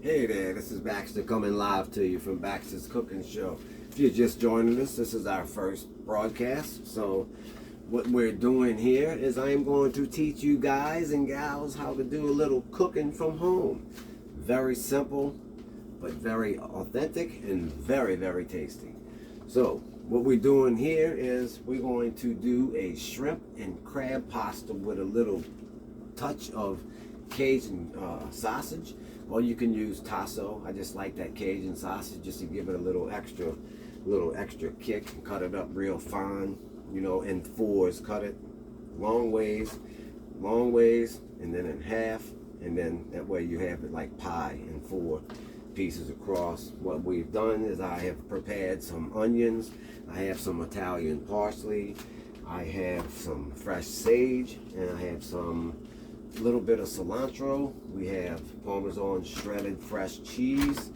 Hey there, this is Baxter coming live to you from Baxter's Cooking Show. If you're just joining us, this is our first broadcast. So what we're doing here is I am going to teach you guys and gals how to do a little cooking from home. Very simple, but very authentic and very, very tasty. So what we're doing here is we're going to do a shrimp and crab pasta with a little touch of Cajun sausage, or you can use tasso. I just like that Cajun sausage just to give it a little extra kick, and cut it up real fine, you know, in fours. Cut it long ways, and then in half, and then that way you have it like pie in 4 pieces across. What we've done is I have prepared some onions, I have some Italian parsley, I have some fresh sage, and I have some little bit of cilantro. We have Parmesan shredded fresh cheese,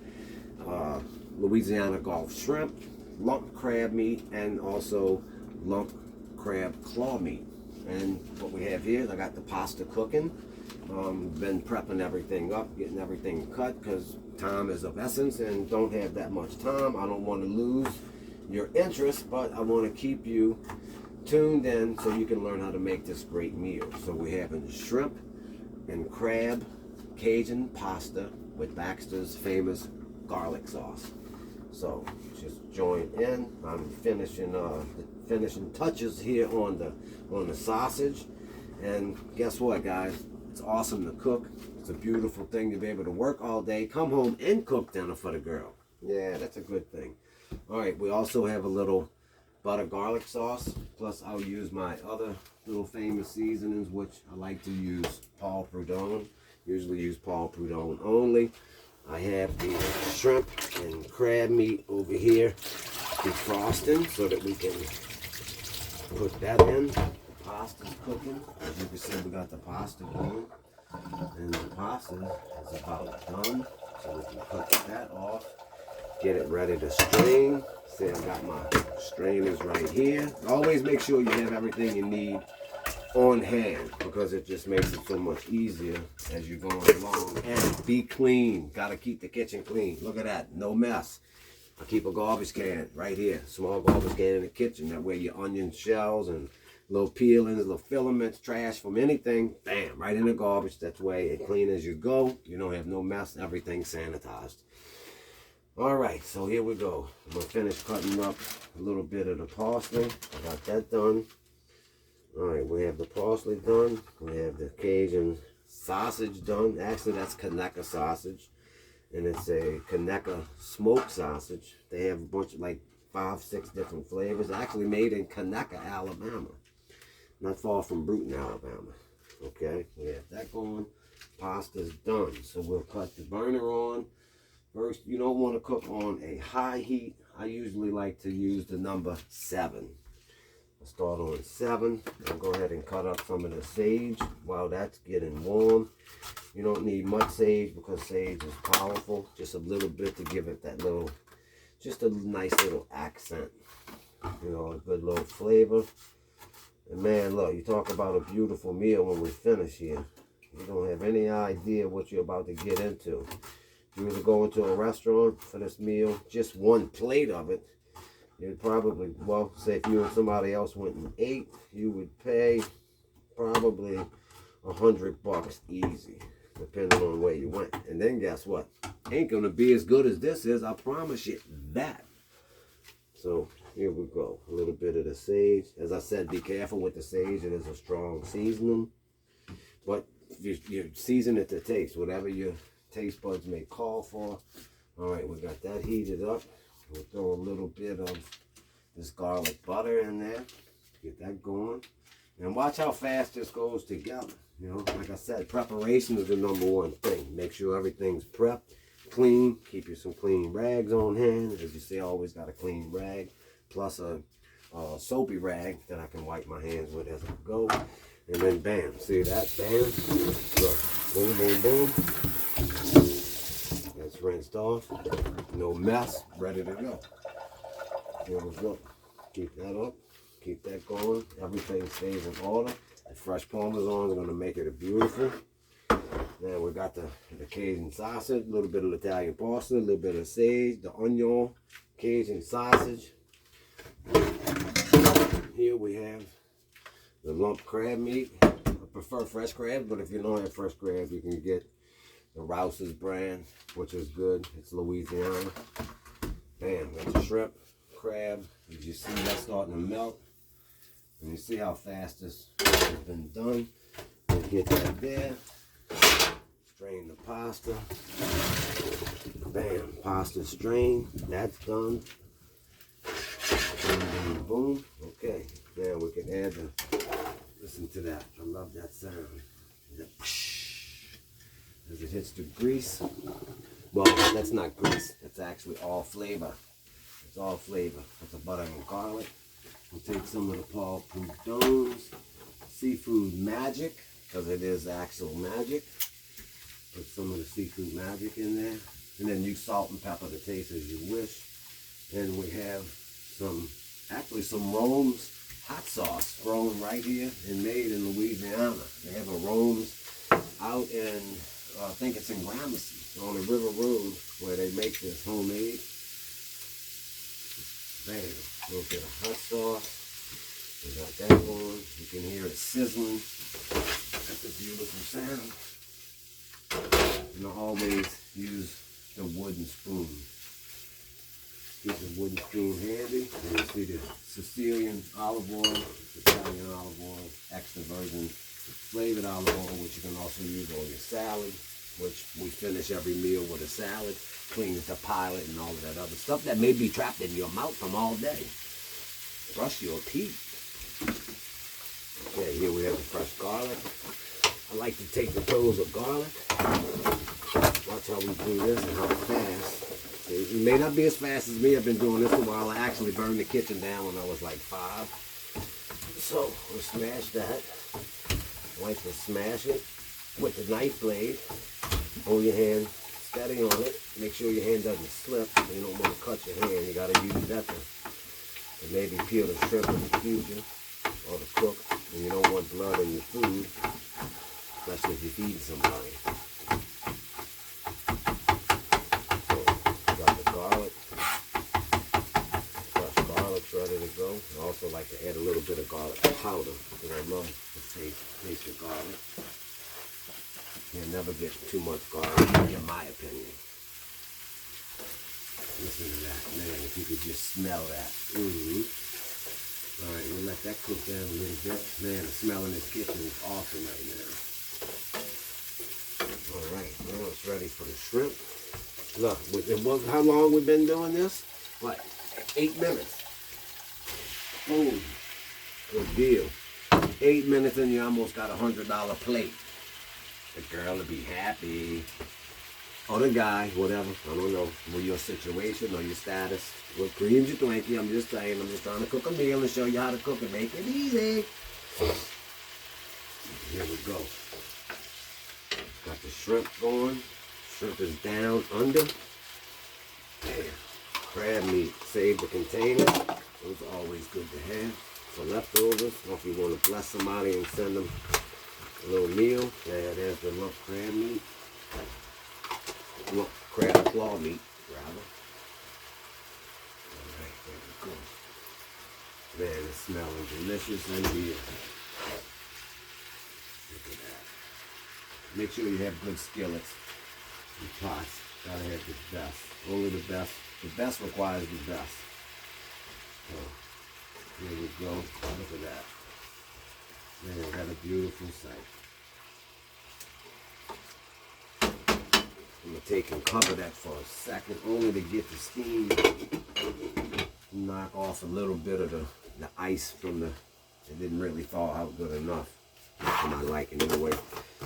Louisiana Gulf shrimp, lump crab meat, and also lump crab claw meat. And what we have here is I got the pasta cooking. Been prepping everything up, getting everything cut, because time is of essence and don't have that much time. I don't want to lose your interest, but I want to keep you tuned in so you can learn how to make this great meal. So we're having shrimp and crab Cajun pasta with Baxter's Famous Garlic Sauce. So just join in. I'm finishing the finishing touches here on the sausage. And guess what, guys? It's awesome to cook. It's a beautiful thing to be able to work all day, come home and cook dinner for the girl. Yeah, that's a good thing. All right, we also have a little butter garlic sauce, plus I'll use my other little famous seasonings, which I like to use Paul Prud'homme. Usually use Paul Prud'homme only. I have the shrimp and crab meat over here defrosting so that we can put that in. The pasta's cooking. As you can see, we got the pasta going, and the pasta is about done, so we can cut that off, get it ready to strain. See, I got my strainers right here. Always make sure you have everything you need on hand, because it just makes it so much easier as you're going along. And be clean. Got to keep the kitchen clean. Look at that. No mess. I keep a garbage can right here. Small garbage can in the kitchen. That way your onion shells and little peelings, little filaments, trash from anything, bam, right in the garbage. That's way it clean as you go. You don't have no mess. Everything's sanitized. Alright, so here we go. I'm going to finish cutting up a little bit of the parsley. I got that done. Alright, we have the parsley done. We have the Cajun sausage done. Actually, that's Conecuh sausage. And it's a Conecuh smoked sausage. They have a bunch of like 5-6 different flavors. Actually made in Conecuh, Alabama. Not far from Bruton, Alabama. Okay, we have that going. Pasta's done. So we'll cut the burner on. First, you don't want to cook on a high heat. I usually like to use the number 7. I'll start on 7. I'll go ahead and cut up some of the sage while that's getting warm. You don't need much sage because sage is powerful. Just a little bit to give it that little, just a nice little accent. You know, a good little flavor. And man, look, you talk about a beautiful meal when we finish here. You don't have any idea what you're about to get into. You were to go into a restaurant for this meal, just one plate of it, you'd probably, well, say if you and somebody else went and ate, you would pay probably $100 easy, depending on where you went. And then guess what? Ain't gonna be as good as this is, I promise you that. So here we go. A little bit of the sage. As I said, be careful with the sage. It is a strong seasoning. But you season it to taste, whatever your taste buds may call for. All right, we got that heated up. We'll throw a little bit of this garlic butter in there. Get that going. And watch how fast this goes together. You know, like I said, preparation is the #1 thing. Make sure everything's prepped, clean. Keep you some clean rags on hand. As you see, I always got a clean rag, plus a soapy rag that I can wipe my hands with as I go. And then bam, see that? Bam. Look, boom, boom, boom. That's rinsed off. No mess. Ready to go. Here we go. Keep that up. Keep that going. Everything stays in order. The fresh Parmesan is going to make it a beautiful. Then we got the Cajun sausage, a little bit of Italian parsley, a little bit of sage, the onion, Cajun sausage. Here we have the lump crab meat. I prefer fresh crab, but if you don't have fresh crab, you can get the Rouse's brand, which is good. It's Louisiana. Bam, got the shrimp, crab. As you see, that's starting to melt. And you see how fast this has been done. You get that there. Strain the pasta. Bam, pasta strained. That's done. Boom, boom, boom. Okay, now we can add the, listen to that. I love that sound. As it hits the grease. Well, that's not grease. That's actually all flavor. It's all flavor. That's the butter and garlic. We'll take some of the Paul Prud'homme's seafood magic, because it is actual magic. Put some of the seafood magic in there. And then you salt and pepper the taste as you wish. And we have some Rome's hot sauce grown right here and made in Louisiana. They have a Rome's out in, I think it's in Gramercy, on the River Road, where they make this homemade. Bam, a little bit of hot sauce. We got that going. You can hear it sizzling. That's a beautiful sound. And I always use the wooden spoon. Keep the wooden spoon handy. And you see the Sicilian olive oil, Italian olive oil, extra virgin flavored olive oil, which you can also use on your salad, which we finish every meal with a salad. Cleans the pilot and all of that other stuff that may be trapped in your mouth from all day. Brush your teeth. Okay, here we have the fresh garlic. I like to take the toes of garlic. Watch how we do this and how fast. It may not be as fast as me. I've been doing this a while. I actually burned the kitchen down when I was like 5. So we'll smash that. I like to smash it with the knife blade. Hold your hand steady on it. Make sure your hand doesn't slip. You don't want to cut your hand. You got to use that to maybe peel the shrimp in the future or to cook. And you don't want blood in your food, especially if you're feeding somebody. So, got the garlic. Fresh garlic's ready to go. I also like to add a little bit of garlic powder because I love the taste of garlic. You never get too much garlic, in my opinion. Listen to that, man, if you could just smell that. All right, we'll let that cook down a little bit. Man, the smell in this kitchen is awesome right now. All right, now it's ready for the shrimp. Look, how long we've been doing this? What, 8 minutes? Boom, good deal. 8 minutes and you almost got a $100 plate. The girl will be happy. Or the guy, whatever. I don't know. Or your situation or your status. What creams you Twinkie. I'm just saying. I'm just trying to cook a meal and show you how to cook and make it easy. Here we go. Got the shrimp going. Shrimp is down under. Damn. Crab meat. Save the container. Those are always good to have. For leftovers. Or if you want to bless somebody and send them a little meal. There's the lump crab meat. Lump crab claw meat, rather. Alright, there we go. Man, it's smelling delicious in here. Look at that. Make sure you have good skillets and pots. Gotta have the best. Only the best. The best requires the best. So, here we go. Look at that. Man, got a beautiful sight. I'm going to take and cover that for a second, only to get the steam, knock off a little bit of the ice from it didn't really thaw out good enough for my liking anyway.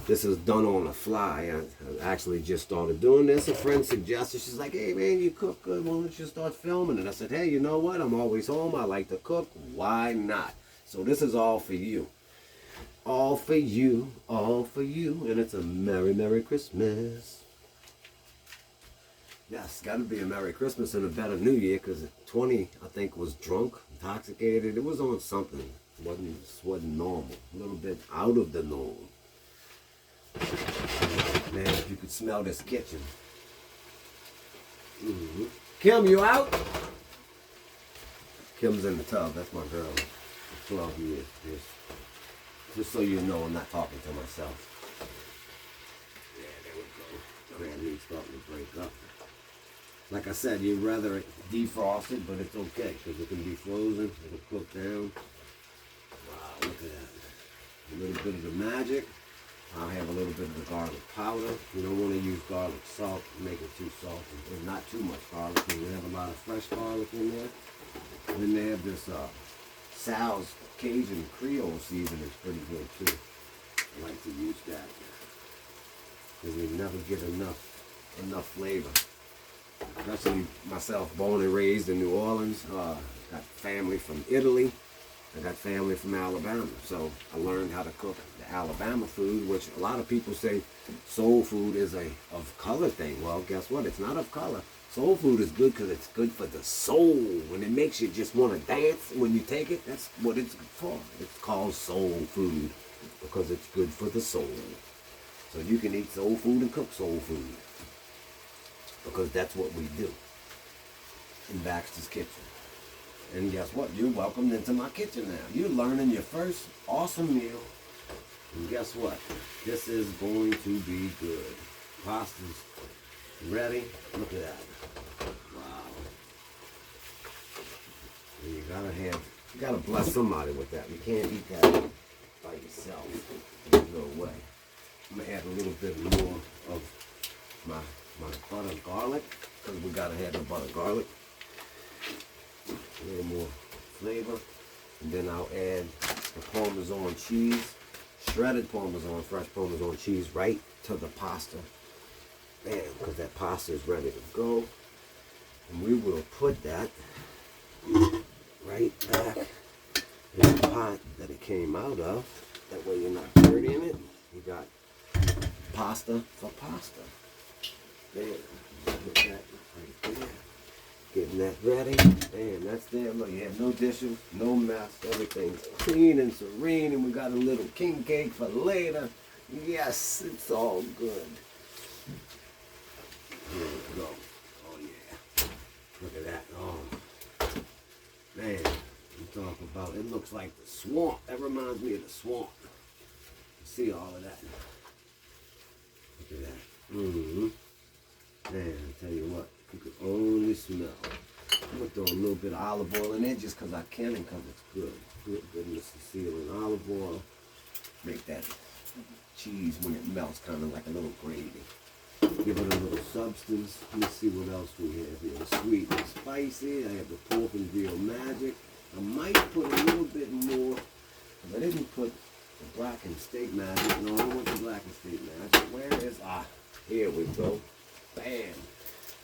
This is done on the fly. I actually just started doing this. A friend suggested, she's like, hey man, you cook good, why don't you start filming? And I said, hey, you know what? I'm always home. I like to cook. Why not? So this is all for you. All for you, all for you. And it's a Merry, Merry Christmas. Yes, got to be a Merry Christmas and a better New Year, because 20, I think, was drunk, intoxicated. It was on something. It wasn't normal. A little bit out of the norm. Man, if you could smell this kitchen. Kim, you out? Kim's in the tub. That's my girl. 12 years. Just so you know, I'm not talking to myself. Yeah, there we go. Crab meat's starting to break up. Like I said, you'd rather it defrosted, but it's okay because it can be frozen. It'll cook down. Wow, look at that. A little bit of the magic. I'll have a little bit of the garlic powder. You don't want to use garlic salt to make it too salty. There's not too much garlic. We have a lot of fresh garlic in there. And then they have this Sal's Cajun Creole seasoning. It's pretty good too. I like to use that because you never get enough flavor. Especially myself, born and raised in New Orleans. Got family from Italy. I got family from Alabama, so I learned how to cook the Alabama food, which a lot of people say soul food is a of color thing. Well, guess what? It's not of color. Soul food is good because it's good for the soul. When it makes you just want to dance when you take it, that's what it's for. It's called soul food because it's good for the soul. So you can eat soul food and cook soul food because that's what we do in Baxter's Kitchen. And guess what? You're welcomed into my kitchen now. You're learning your first awesome meal. And guess what? This is going to be good. Pasta's ready. Look at that. Wow. And you gotta bless somebody with that. You can't eat that by yourself. There's no way. I'm gonna add a little bit more of my butter garlic because we gotta have the butter garlic. A little more flavor, and then I'll add the Parmesan cheese, shredded Parmesan, fresh Parmesan cheese right to the pasta. Man, because that pasta is ready to go. And we will put that right back in the pot that it came out of. That way you're not dirtying it. You got pasta for pasta. There, put that right there. Getting that ready, and that's there. Look, you have no dishes, no mess. Everything's clean and serene, and we got a little king cake for later. Yes, it's all good. Here we go. Oh yeah, look at that. Oh man, you talk about it. Looks like the swamp. That reminds me of the swamp. You see all of that? Look at that. Man, I tell you what. You can only smell. I'm going to throw a little bit of olive oil in there just because I can and because it's good. Goodness of sealing olive oil. Make that cheese when it melts kind of like a little gravy. Give it a little substance. Let's see what else we have here. Sweet and spicy. I have the pork and veal magic. I might put a little bit more. I didn't put the blackened steak magic. No, I don't want the blackened steak magic. Where is... here we go. Bam.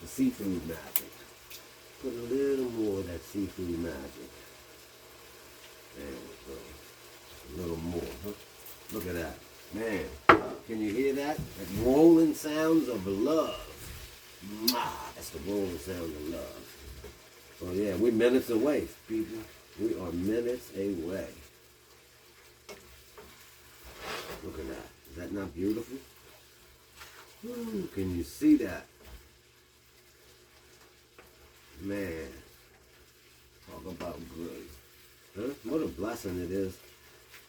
The seafood magic. Put a little more of that seafood magic. There we go. A little more. Huh? Look at that. Man, can you hear that? That rolling sounds of love. That's the rolling sound of love. Oh yeah, we're minutes away, people. We are minutes away. Look at that. Is that not beautiful? Ooh, can you see that? Man, talk about good. Huh? What a blessing it is.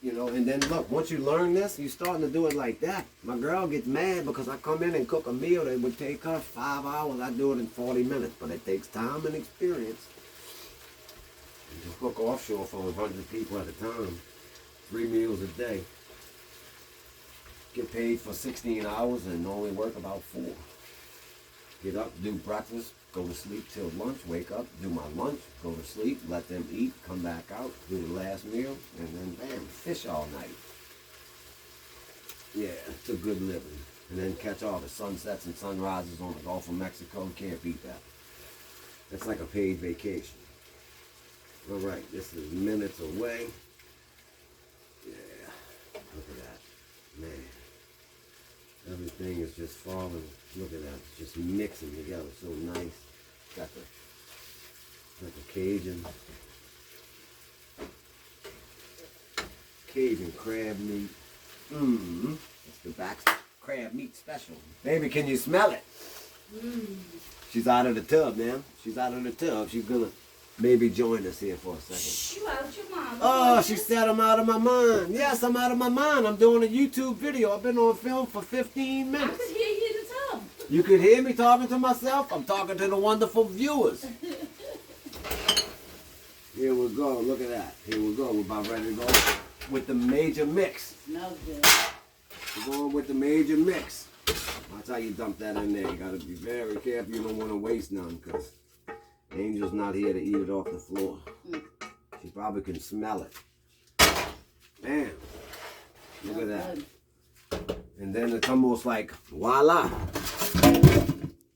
You know, and then look, once you learn this, you're starting to do it like that. My girl gets mad because I come in and cook a meal that would take her 5 hours. I do it in 40 minutes, but it takes time and experience. You can cook offshore for 100 people at a time, 3 meals a day. Get paid for 16 hours and only work about 4. Get up, do breakfast, go to sleep till lunch, wake up, do my lunch, go to sleep, let them eat, come back out, do the last meal, and then bam, fish all night. Yeah, it's a good living. And then catch all the sunsets and sunrises on the Gulf of Mexico. Can't beat that. It's like a paid vacation. All right, this is minutes away. Yeah, look at that, man. Everything is just falling. Look at that. It's just mixing together so nice. Got the Cajun crab meat. It's the crab meat special. Baby, can you smell it? She's out of the tub, man. She's out of the tub. She's gonna maybe join us here for a second. Shh, you out your mind. Oh, she said I'm out of my mind. Yes, I'm out of my mind. I'm doing a YouTube video. I've been on film for 15 I minutes. could hear you in the tub. You could hear me talking to myself. I'm talking to the wonderful viewers. Here we go. Look at that. Here we go. We're about ready to go with the major mix. Smells good. We're going with the major mix. That's how you dump that in there. You got to be very careful. You don't want to waste none because Angel's not here to eat it off the floor. She probably can smell it. Bam. Look at that. And then it's almost like, voila.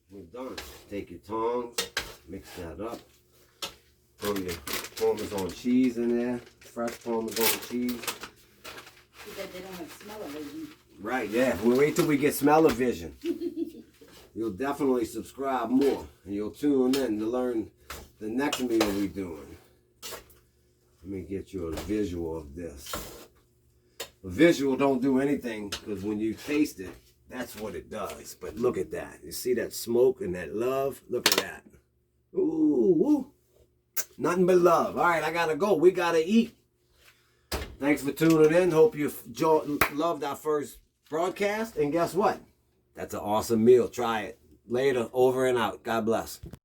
We're done. Take your tongs, mix that up. Throw your Parmesan cheese in there. Fresh Parmesan cheese. Because they don't have smell-o-vision. Right, yeah. We'll wait till we get smell-o-vision. You'll definitely subscribe more. And you'll tune in to learn the next meal we're doing. Let me get you a visual of this. A visual don't do anything because when you taste it, that's what it does. But look at that. You see that smoke and that love? Look at that. Ooh, woo. Nothing but love. All right, I got to go. We got to eat. Thanks for tuning in. Hope you loved our first broadcast. And guess what? That's an awesome meal. Try it. Later, over and out. God bless.